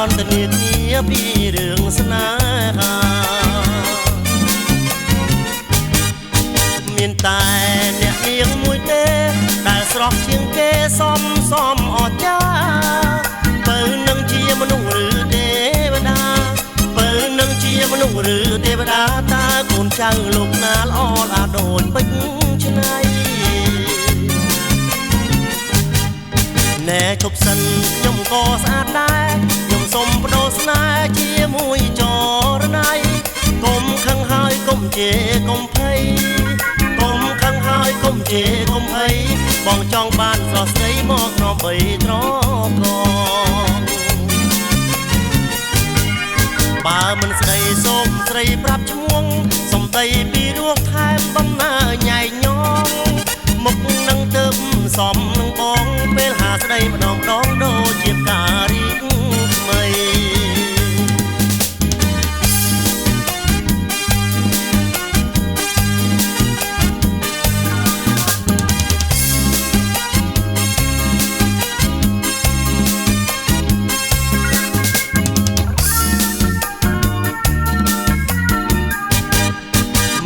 นทนาគ្នាពីរឿងស្នេហាមានតែអ្នកនាងមួយទេដែលស្រស់ជាងគេសមអស្ចារ្យបើនឹងជាមនុស្សឬទេវតាបើនឹងជាមនុស្សឬទេវតាតើកូនចៅលោកណាល្អល្អដូចពេជ្រឆ្នៃណែជប់សិនខ្ញុំក៏ស្អាតដែរខ្ញុំសុំបដូរស្នេហ៍ជាមួយចរណៃកុំខឹងហើយកុំជេរកុំភ័យកុំខឹងហើយកុំជេរកុំភ័យបងចង់បានស្រស់ស្រីមកនាំបីត្រកបើមិនស្ដីសូមស្រីប្រាប់ឈ្មោះសំដីពីរោះថែមបំណាញ៉ៃញងមុខនឹងទៅសំនឹងបងពេលហាស្ដីម្ដងដូចជាការរីកថ្មី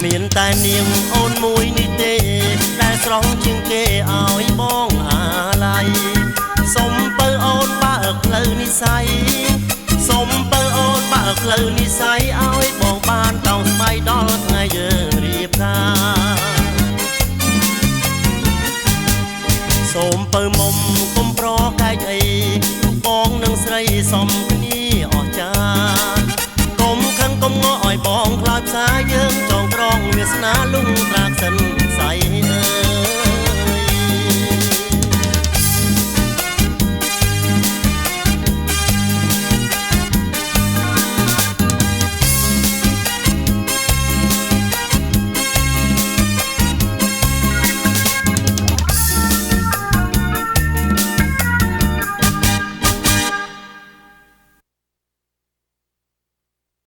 មានតែនាងអូនមួយនេះទេដែលស្រស់ជាងគេឲ្យបងអាឡ័យសុំបើអូនបើកផ្លូវនិស័យសុំបើអូនបើកផ្លូវនិស័យឲ្យបងបានតោងស្បៃដល់ថ្ងៃយើងរៀបការសូមបើមុំកុំប្រកែកអីបងនឹងស្រីសមគ្នាអស្ចារ្យកុំខឹងកុំងល់ឲ្យបងខ្លោចផ្សាយើងចងក្រងវាសនាលុងត្រាក់សិនស្អី